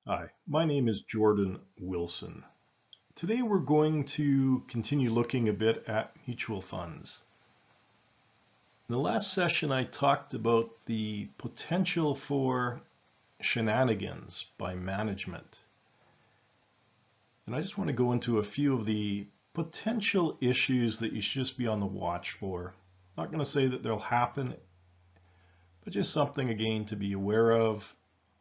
Hi, my name is Jordan Wilson. Today we're going to continue looking a bit at mutual funds. In the last session I talked about the potential for shenanigans by management. And I just want to go into a few of the potential issues that you should just be on the watch for. I'm not going to say that they'll happen, but just something again to be aware of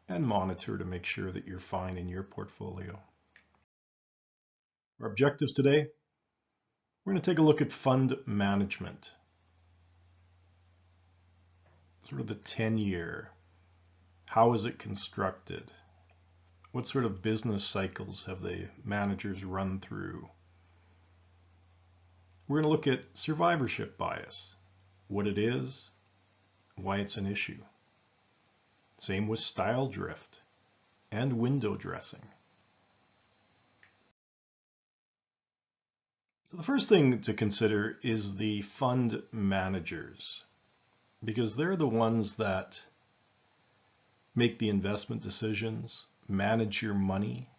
and monitor to make sure that you're fine in your portfolio. Our objectives today, we're going to take a look at fund management. Sort of the 10-year. How is it constructed? What sort of business cycles have the managers run through? We're going to look at survivorship bias, what it is, why it's an issue. Same with style drift and window dressing. So the first thing to consider is the fund managers, because they're the ones that make the investment decisions, manage your money.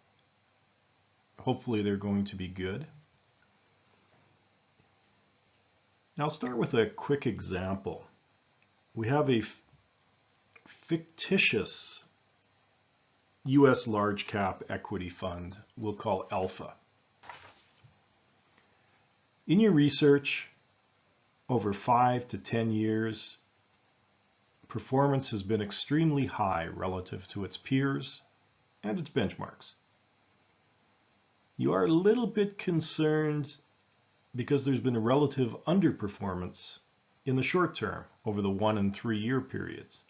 Hopefully they're going to be good. Now I'll start with a quick example. We have a fictitious US large cap equity fund we'll call Alpha. In your research, over 5 to 10 years, performance has been extremely high relative to its peers and its benchmarks. You are a little bit concerned because there's been a relative underperformance in the short term over the 1 and 3 year periods.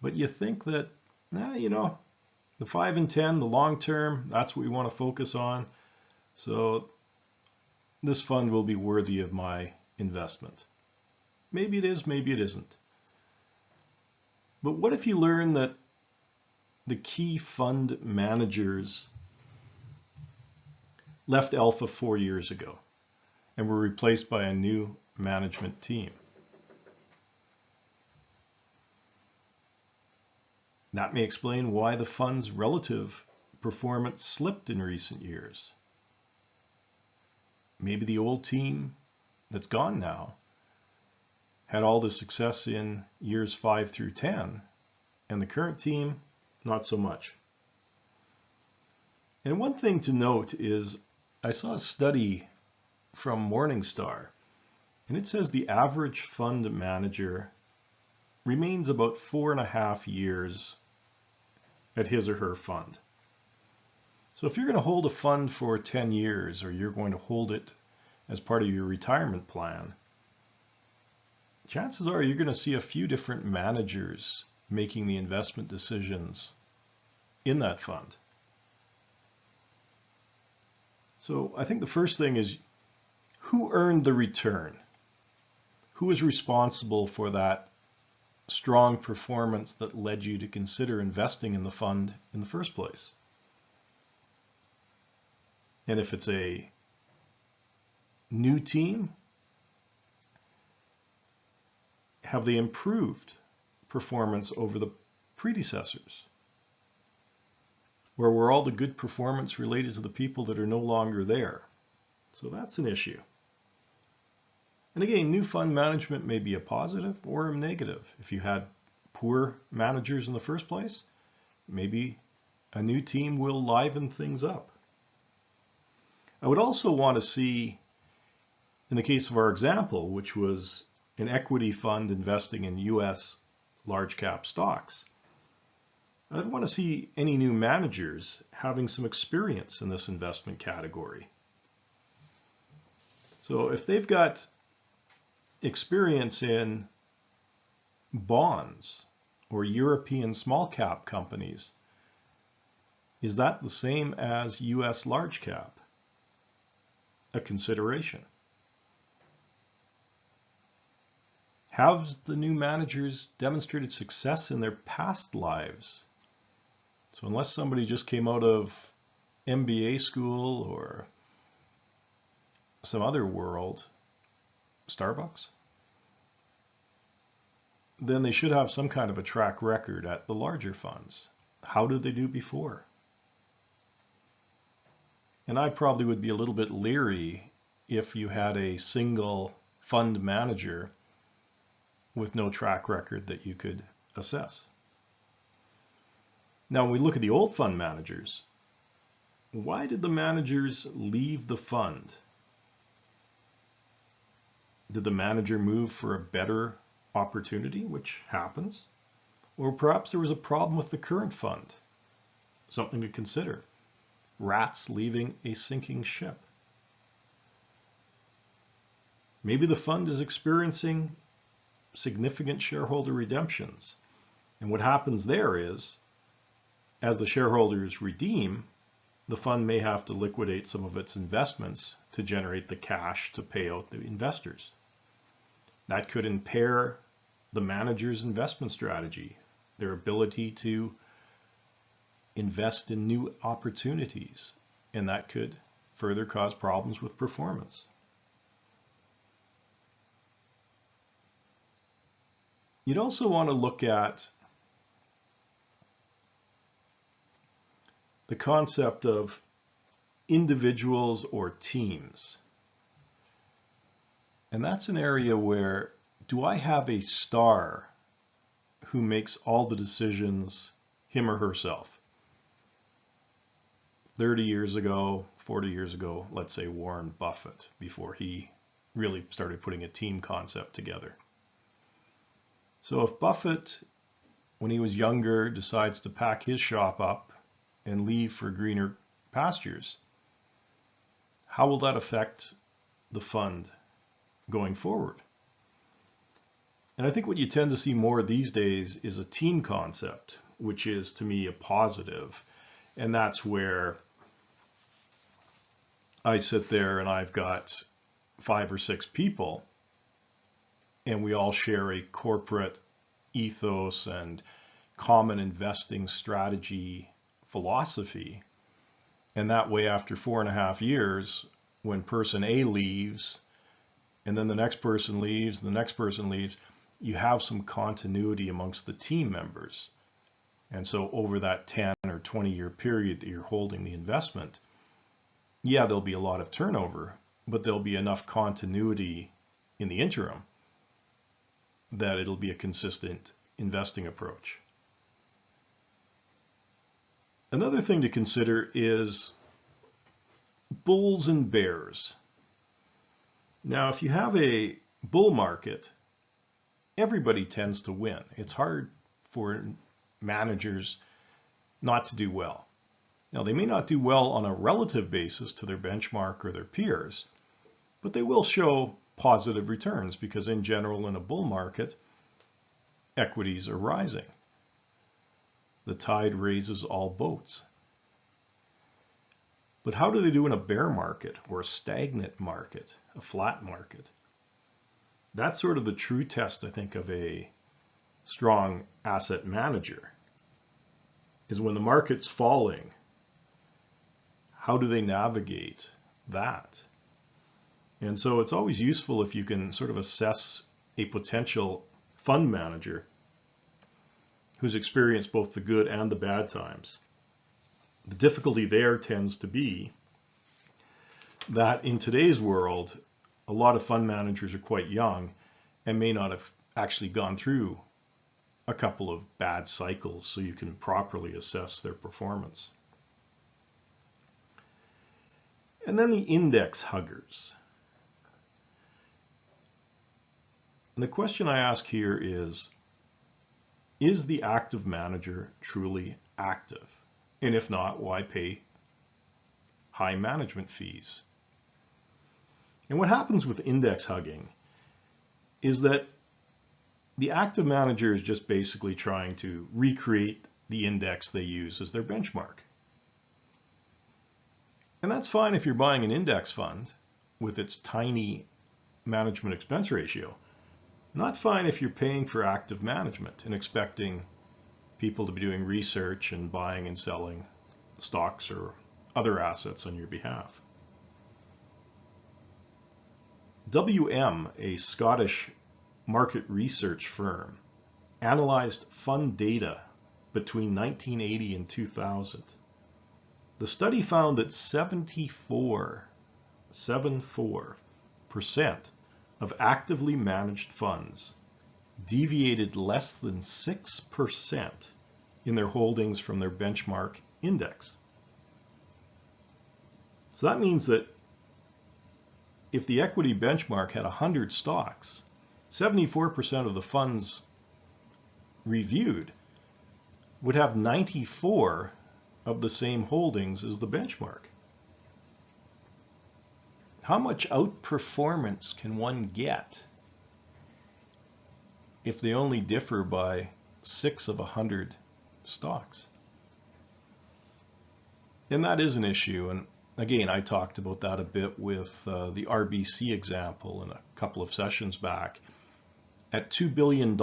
But you think that, the 5 and 10, the long term, that's what we want to focus on. So this fund will be worthy of my investment. Maybe it is, maybe it isn't. But what if you learn that the key fund managers left Alpha 4 years ago and were replaced by a new management team? That may explain why the fund's relative performance slipped in recent years. Maybe the old team that's gone now had all the success in years 5 through 10, and the current team, not so much. And one thing to note is I saw a study from Morningstar, and it says the average fund manager remains about 4.5 years at his or her fund. So if you're going to hold a fund for 10 years, or you're going to hold it as part of your retirement plan, chances are you're going to see a few different managers making the investment decisions in that fund. So I think the first thing is, who earned the return? Who is responsible for that strong performance that led you to consider investing in the fund in the first place? And if it's a new team, have they improved performance over the predecessors? Or were all the good performance related to the people that are no longer there? So that's an issue. And again, new fund management may be a positive or a negative. If you had poor managers in the first place, maybe a new team will liven things up. I would also want to see, in the case of our example, which was an equity fund investing in US large cap stocks, I'd want to see any new managers having some experience in this investment category. So if they've got experience in bonds or European small cap companies, is that the same as US large cap? A consideration. Have the new managers demonstrated success in their past lives? So unless somebody just came out of MBA school or some other world, Starbucks, then they should have some kind of a track record at the larger funds. How did they do before? And I probably would be a little bit leery if you had a single fund manager with no track record that you could assess. Now, when we look at the old fund managers, why did the managers leave the fund? Did the manager move for a better opportunity, which happens? Or perhaps there was a problem with the current fund. Something to consider. Rats leaving a sinking ship. Maybe the fund is experiencing significant shareholder redemptions. And what happens there is, as the shareholders redeem, the fund may have to liquidate some of its investments to generate the cash to pay out the investors. That could impair the manager's investment strategy, their ability to invest in new opportunities, and that could further cause problems with performance. You'd also want to look at the concept of individuals or teams. And that's an area where, do I have a star who makes all the decisions, him or herself? 30 years ago, 40 years ago, let's say Warren Buffett, before he really started putting a team concept together. So if Buffett, when he was younger, decides to pack his shop up and leave for greener pastures, how will that affect the fund going forward? And I think what you tend to see more these days is a team concept, which is to me a positive. And that's where I sit there and I've got 5 or 6 people and we all share a corporate ethos and common investing strategy philosophy. And that way, after 4.5 years, when person A leaves, and then the next person leaves, the next person leaves, you have some continuity amongst the team members. And so over that 10 or 20-year period that you're holding the investment, yeah, there'll be a lot of turnover, but there'll be enough continuity in the interim that it'll be a consistent investing approach. Another thing to consider is bulls and bears. Now, if you have a bull market, everybody tends to win. It's hard for managers not to do well. Now, they may not do well on a relative basis to their benchmark or their peers, but they will show positive returns because in general, in a bull market, equities are rising. The tide raises all boats. But how do they do in a bear market or a stagnant market, a flat market? That's sort of the true test, I think, of a strong asset manager, is when the market's falling, how do they navigate that? And so it's always useful if you can sort of assess a potential fund manager who's experienced both the good and the bad times. The difficulty there tends to be that in today's world, a lot of fund managers are quite young and may not have actually gone through a couple of bad cycles so you can properly assess their performance. And then the index huggers. And the question I ask here is the active manager truly active? And if not, why pay high management fees? And what happens with index hugging is that the active manager is just basically trying to recreate the index they use as their benchmark. And that's fine if you're buying an index fund with its tiny management expense ratio. Not fine if you're paying for active management and expecting people to be doing research and buying and selling stocks or other assets on your behalf. WM, a Scottish market research firm, analyzed fund data between 1980 and 2000. The study found that 74% of actively managed funds deviated less than 6% in their holdings from their benchmark index. So that means that if the equity benchmark had 100 stocks, 74% of the funds reviewed would have 94 of the same holdings as the benchmark. How much outperformance can one get if they only differ by 6 of 100 stocks? And that is an issue. And again, I talked about that a bit with the RBC example in a couple of sessions back. At $2 billion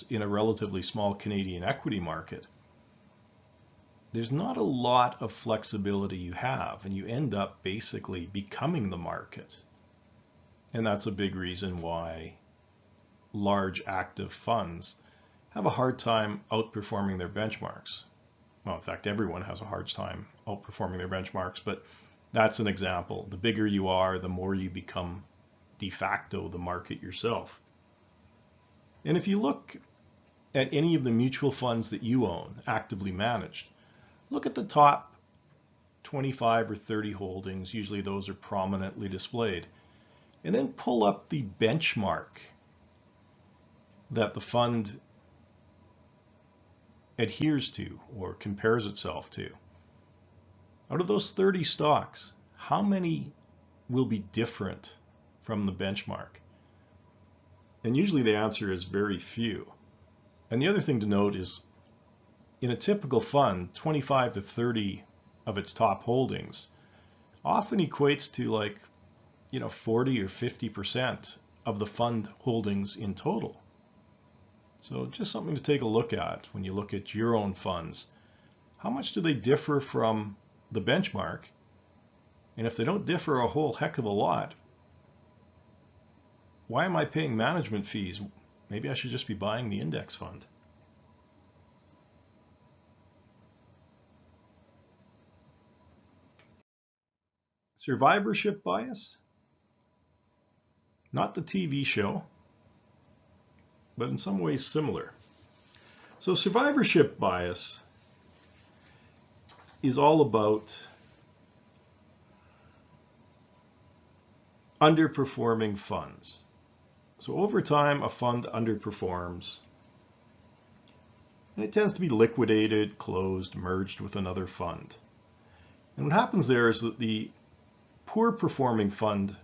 in a relatively small Canadian equity market, there's not a lot of flexibility you have, and you end up basically becoming the market. And that's a big reason why large active funds have a hard time outperforming their benchmarks. Well, in fact, everyone has a hard time outperforming their benchmarks, but that's an example. The bigger you are, the more you become de facto the market yourself. And if you look at any of the mutual funds that you own, actively managed, look at the top 25 or 30 holdings. Usually those are prominently displayed. And then pull up the benchmark that the fund adheres to or compares itself to. Out of those 30 stocks, how many will be different from the benchmark? And usually the answer is very few. And the other thing to note is, in a typical fund, 25 to 30 of its top holdings often equates to 40 or 50% of the fund holdings in total. So just something to take a look at when you look at your own funds. How much do they differ from the benchmark? And if they don't differ a whole heck of a lot, why am I paying management fees? Maybe I should just be buying the index fund. Survivorship bias? Not the TV show, but in some ways similar. So survivorship bias is all about underperforming funds. So over time, a fund underperforms, and it tends to be liquidated, closed, merged with another fund. And what happens there is that the poor performing fund,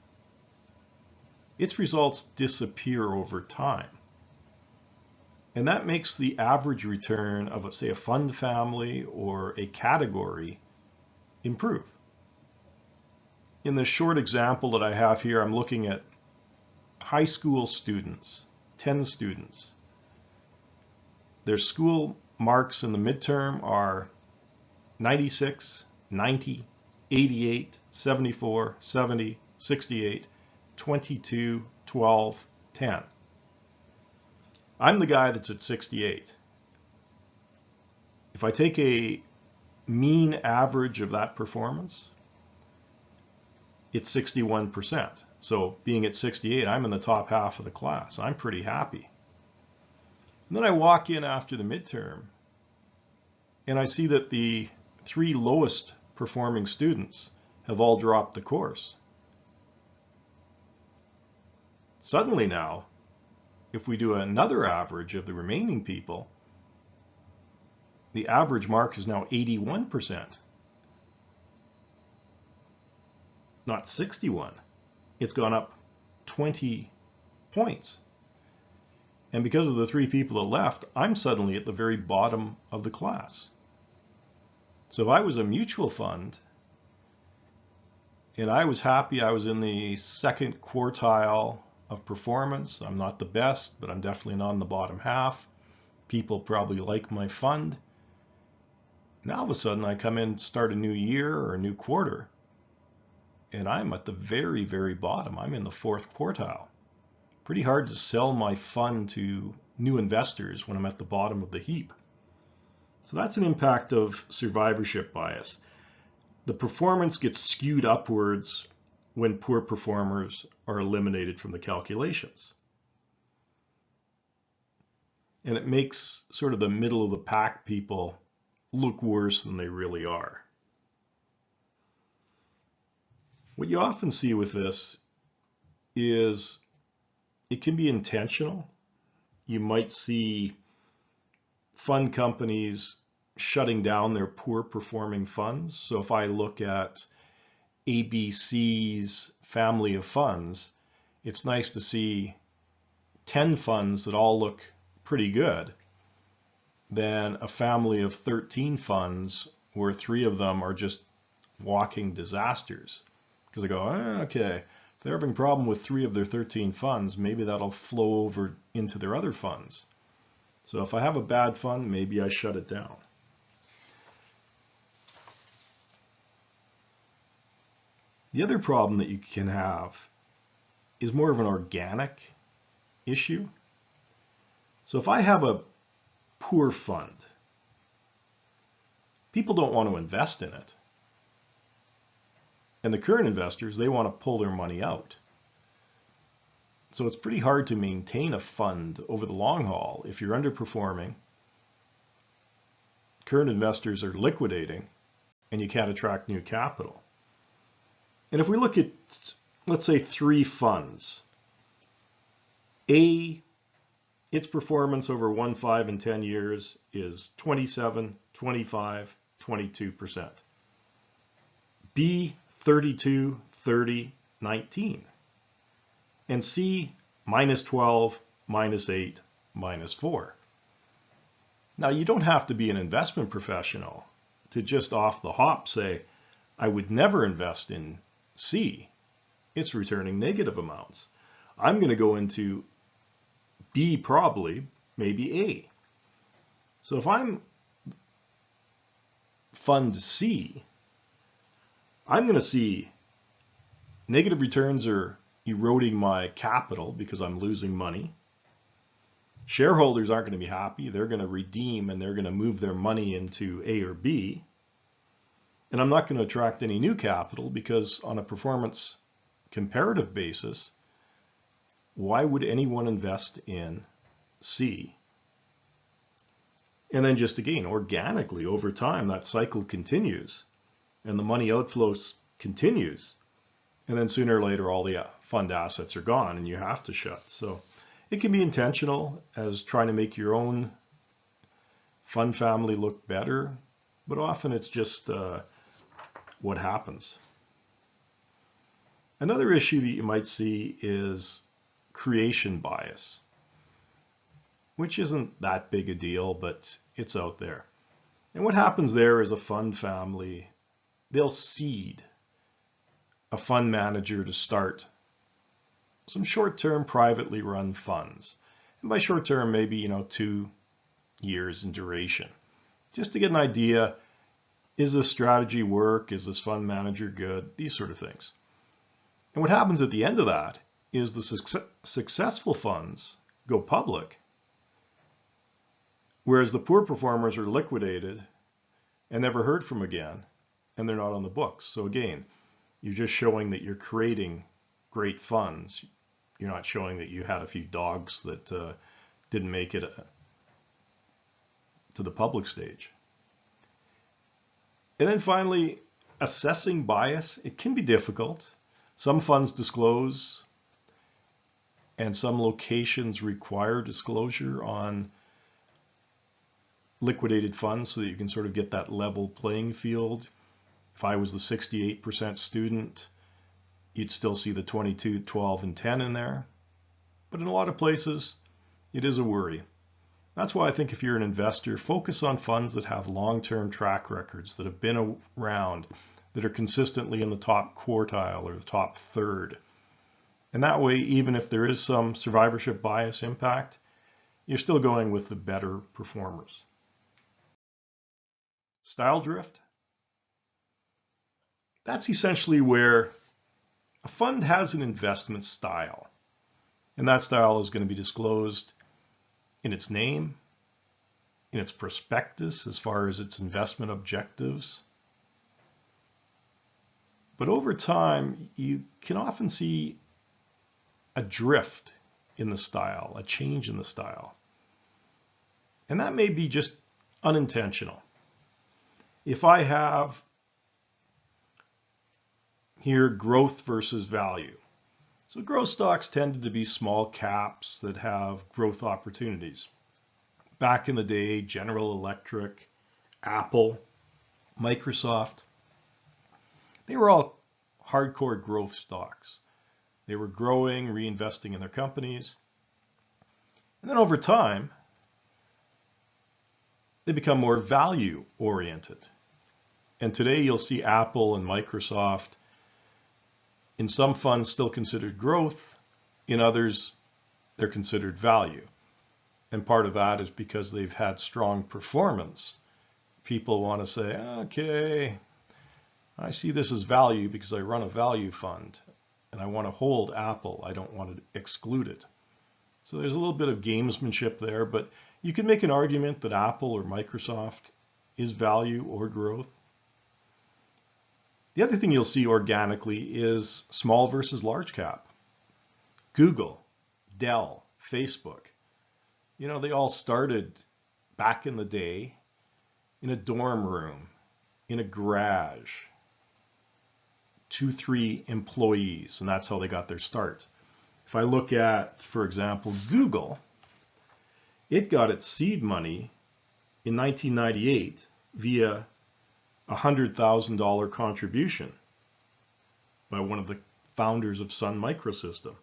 its results disappear over time. And that makes the average return of, say, a fund family or a category improve. In the short example that I have here, I'm looking at high school students, 10 students. Their school marks in the midterm are 96, 90, 88, 74, 70, 68, 22, 12, 10. I'm the guy that's at 68. If I take a mean average of that performance, it's 61%. So being at 68, I'm in the top half of the class. I'm pretty happy. And then I walk in after the midterm, and I see that the 3 lowest performing students have all dropped the course. Suddenly now, if we do another average of the remaining people, the average mark is now 81%, not 61. It's gone up 20 points. And because of the 3 people that left, I'm suddenly at the very bottom of the class. So if I was a mutual fund and I was happy I was in the second quartile of performance, I'm not the best, but I'm definitely not in the bottom half. People probably like my fund. Now all of a sudden I come in, start a new year or a new quarter, and I'm at the very, very bottom. I'm in the 4th quartile. Pretty hard to sell my fund to new investors when I'm at the bottom of the heap. So that's an impact of survivorship bias. The performance gets skewed upwards when poor performers are eliminated from the calculations. And it makes sort of the middle of the pack people look worse than they really are. What you often see with this is it can be intentional. You might see fund companies shutting down their poor performing funds. So if I look at ABC's family of funds, it's nice to see 10 funds that all look pretty good than a family of 13 funds where 3 of them are just walking disasters. Because I go, okay, if they're having a problem with 3 of their 13 funds, maybe that'll flow over into their other funds. So if I have a bad fund, maybe I shut it down. The other problem that you can have is more of an organic issue. So if I have a poor fund, people don't want to invest in it. And the current investors, they want to pull their money out. So it's pretty hard to maintain a fund over the long haul if you're underperforming, current investors are liquidating, and you can't attract new capital. And if we look at, let's say, 3 funds, A, its performance over 1, 5, and 10 years is 27, 25, 22%. B, 32, 30, 19. And C, minus 12, minus 8, minus 4. Now, you don't have to be an investment professional to just off the hop say, I would never invest in C. It's returning negative amounts. I'm going to go into B probably, maybe A. So if I'm fund C, I'm going to see negative returns are eroding my capital because I'm losing money. Shareholders aren't going to be happy. They're going to redeem and they're going to move their money into A or B. And I'm not going to attract any new capital because on a performance comparative basis, why would anyone invest in C? And then just again, organically over time, that cycle continues and the money outflows continues. And then sooner or later, all the fund assets are gone and you have to shut. So it can be intentional as trying to make your own fund family look better, but often it's just what happens. Another issue that you might see is creation bias, which isn't that big a deal, but it's out there. And what happens there is a fund family, they'll seed a fund manager to start some short-term privately run funds. And by short-term, maybe 2 years in duration, just to get an idea, is this strategy work? Is this fund manager good? These sort of things. And what happens at the end of that is the successful funds go public, whereas the poor performers are liquidated and never heard from again, and they're not on the books. So again, you're just showing that you're creating great funds. You're not showing that you had a few dogs that didn't make it to the public stage. And then finally, assessing bias. It can be difficult. Some funds disclose and some locations require disclosure on liquidated funds so that you can sort of get that level playing field. If I was the 68% student, you'd still see the 22, 12, and 10 in there. But in a lot of places, it is a worry. That's why I think if you're an investor, focus on funds that have long-term track records, that have been around, that are consistently in the top quartile or the top third. And that way, even if there is some survivorship bias impact, you're still going with the better performers. Style drift. That's essentially where a fund has an investment style, and that style is going to be disclosed in its name, in its prospectus as far as its investment objectives. But over time, you can often see a drift in the style, a change in the style. And that may be just unintentional. If I have here growth versus value. So growth stocks tended to be small caps that have growth opportunities. Back in the day, General Electric, Apple, Microsoft, they were all hardcore growth stocks. They were growing, reinvesting in their companies. And then over time, they become more value oriented. And today you'll see Apple and Microsoft in some funds still considered growth, in others they're considered value. And part of that is because they've had strong performance. People want to say, okay, I see this as value because I run a value fund and I want to hold Apple. I don't want to exclude it. So there's a little bit of gamesmanship there, but you can make an argument that Apple or Microsoft is value or growth. The other thing you'll see organically is small versus large cap. Google, Dell, Facebook, they all started back in the day in a dorm room, in a garage, 2-3 employees, and that's how they got their start. If I look at, for example, Google, it got its seed money in 1998 via a $100,000 contribution by one of the founders of Sun Microsystem.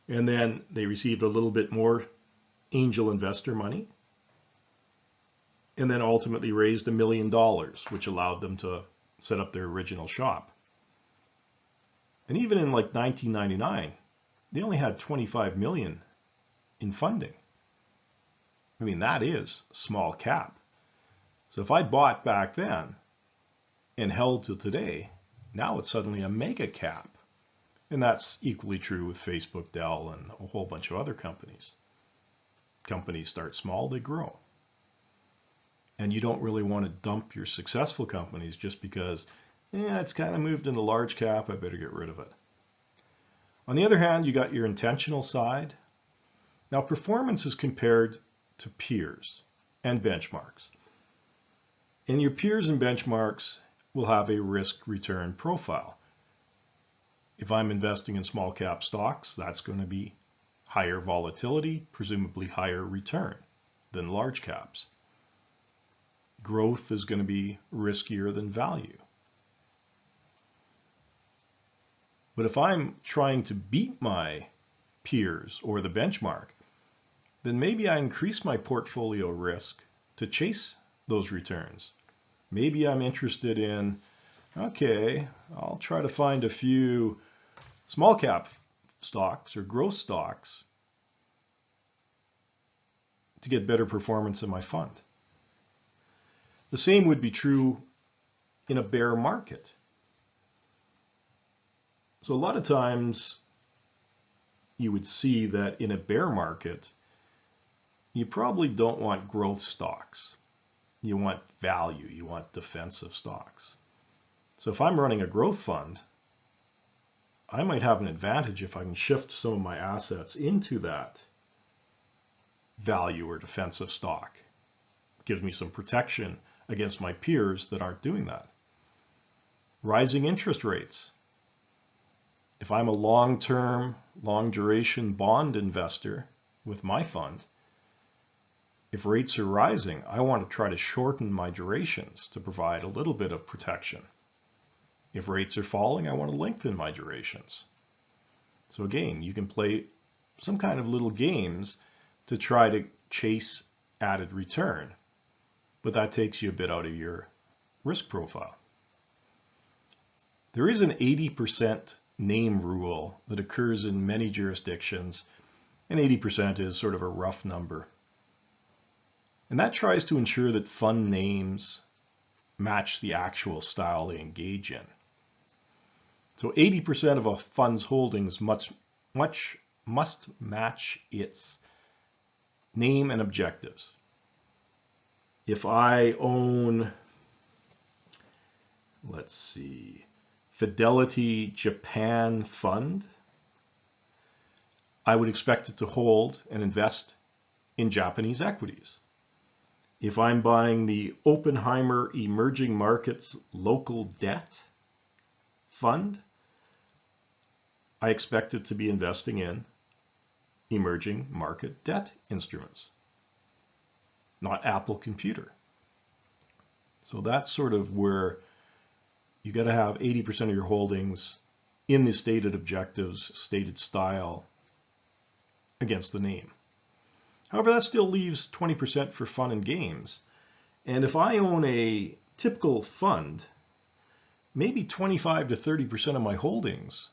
And then they received a little bit more angel investor money, and then ultimately raised $1 million, which allowed them to set up their original shop. And even in like 1999, they only had 25 million in funding. I mean, that is small cap. So if I bought back then and held till today, now it's suddenly a mega cap. And that's equally true with Facebook, Dell, and a whole bunch of other companies. Companies start small, they grow. And you don't really want to dump your successful companies just because, it's kind of moved into large cap, I better get rid of it. On the other hand, you got your intentional side. Now, performance is compared to peers and benchmarks. And your peers and benchmarks will have a risk-return profile. If I'm investing in small cap stocks, that's going to be higher volatility, presumably higher return than large caps. Growth is going to be riskier than value. But if I'm trying to beat my peers or the benchmark, then maybe I increase my portfolio risk to chase those returns. Maybe I'm interested in, okay, I'll try to find a few small cap stocks or growth stocks to get better performance in my fund. The same would be true in a bear market. So a lot of times you would see that in a bear market, you probably don't want growth stocks. You want value, you want defensive stocks. So if I'm running a growth fund, I might have an advantage if I can shift some of my assets into that value or defensive stock. It gives me some protection against my peers that aren't doing that. Rising interest rates. If I'm a long-term, long-duration bond investor with my fund, if rates are rising, I want to try to shorten my durations to provide a little bit of protection. If rates are falling, I want to lengthen my durations. So again, you can play some kind of little games to try to chase added return, but that takes you a bit out of your risk profile. There is an 80% name rule that occurs in many jurisdictions, and 80% is sort of a rough number. And that tries to ensure that fund names match the actual style they engage in. So 80% of a fund's holdings must match its name and objectives. If I own, let's see, Fidelity Japan Fund, I would expect it to hold and invest in Japanese equities. If I'm buying the Oppenheimer Emerging Markets Local Debt Fund, I expect it to be investing in emerging market debt instruments, not Apple Computer. So that's sort of where you got to have 80% of your holdings in the stated objectives, stated style against the name. However, that still leaves 20% for fun and games. And if I own a typical fund, maybe 25 to 30% of my holdings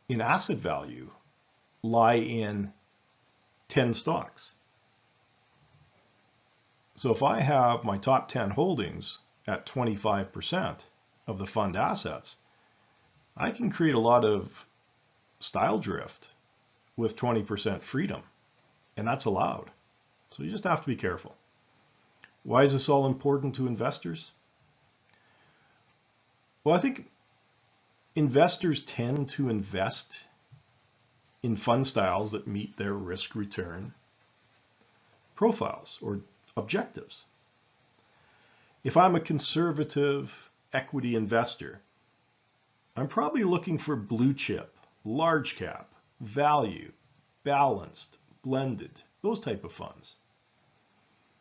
in asset value lie in 10 stocks. So if I have my top 10 holdings at 25% of the fund assets, I can create a lot of style drift with 20% freedom, and that's allowed. So you just have to be careful. Why is this all important to investors? Well, I think investors tend to invest in fund styles that meet their risk return profiles or objectives. If I'm a conservative equity investor, I'm probably looking for blue chip, large cap, value, balanced, blended, those type of funds.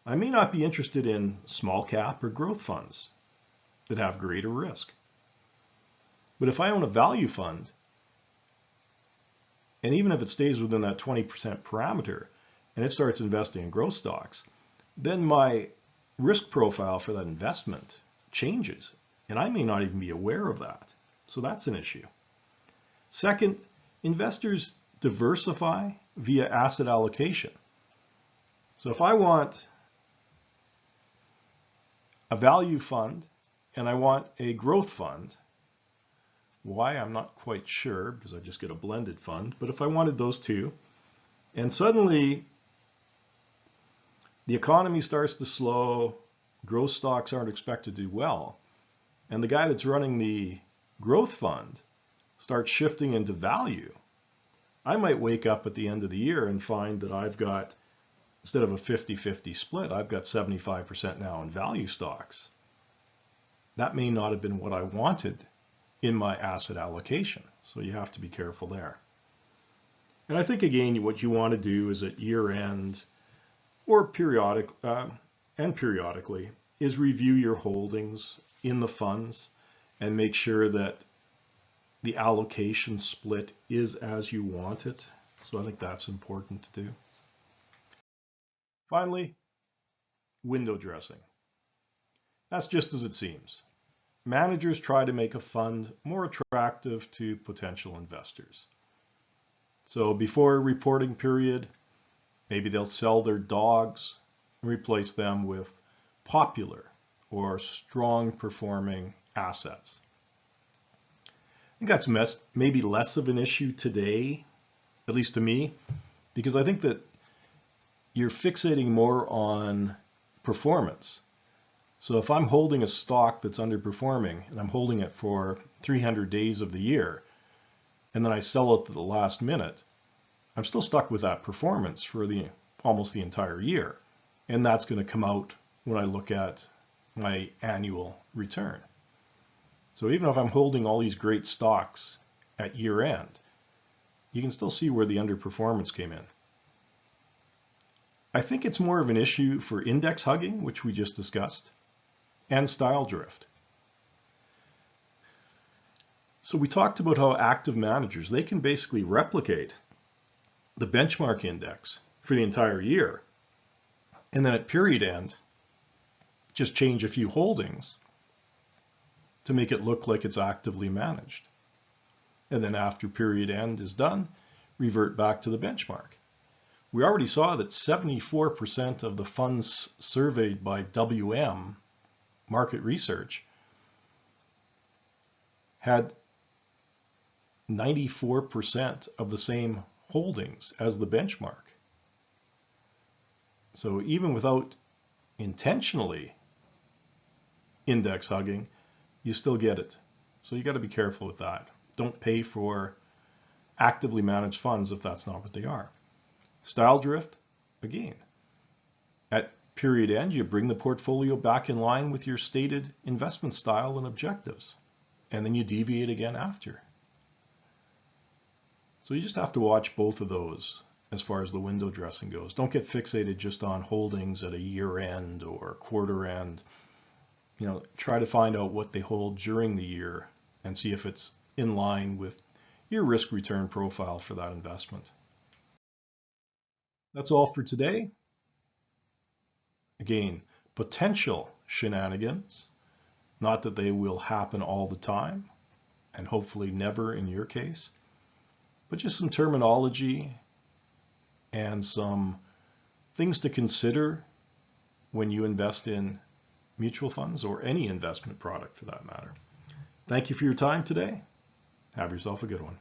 I may not be interested in small cap or growth funds that have greater risk. But if I own a value fund, and even if it stays within that 20% parameter and it starts investing in growth stocks, then my risk profile for that investment changes, and I may not even be aware of that. So that's an issue. Second, investors diversify via asset allocation. So if I want a value fund and I want a growth fund, why, I'm not quite sure because I just get a blended fund, but if I wanted those two, and suddenly the economy starts to slow, growth stocks aren't expected to do well, and the guy that's running the growth fund starts shifting into value, I might wake up at the end of the year and find that I've got, instead of a 50-50 split, I've got 75% now in value stocks. That may not have been what I wanted in my asset allocation. So you have to be careful there. And I think, again, what you want to do is at year end or periodically is review your holdings in the funds and make sure that the allocation split is as you want it. So I think that's important to do. Finally, window dressing. That's just as it seems. Managers try to make a fund more attractive to potential investors. So before a reporting period, maybe they'll sell their dogs and replace them with popular or strong performing assets. I think that's maybe less of an issue today, at least to me, because I think that you're fixating more on performance. So if I'm holding a stock that's underperforming and I'm holding it for 300 days of the year, and then I sell it at the last minute, I'm still stuck with that performance for almost the entire year. And that's going to come out when I look at my annual return. So even if I'm holding all these great stocks at year end, you can still see where the underperformance came in. I think it's more of an issue for index hugging, which we just discussed, and style drift. So we talked about how active managers, they can basically replicate the benchmark index for the entire year. And then at period end, just change a few holdings to make it look like it's actively managed. And then after period end is done, revert back to the benchmark. We already saw that 74% of the funds surveyed by WM Market Research had 94% of the same holdings as the benchmark. So even without intentionally index hugging, you still get it. So you got to be careful with that. Don't pay for actively managed funds if that's not what they are. Style drift, again, at period end, you bring the portfolio back in line with your stated investment style and objectives, and then you deviate again after. So you just have to watch both of those as far as the window dressing goes. Don't get fixated just on holdings at a year end or quarter end. Try to find out what they hold during the year and see if it's in line with your risk return profile for that investment. That's all for today. Again, potential shenanigans, not that they will happen all the time, and hopefully never in your case, but just some terminology and some things to consider when you invest in mutual funds or any investment product for that matter. Thank you for your time today. Have yourself a good one.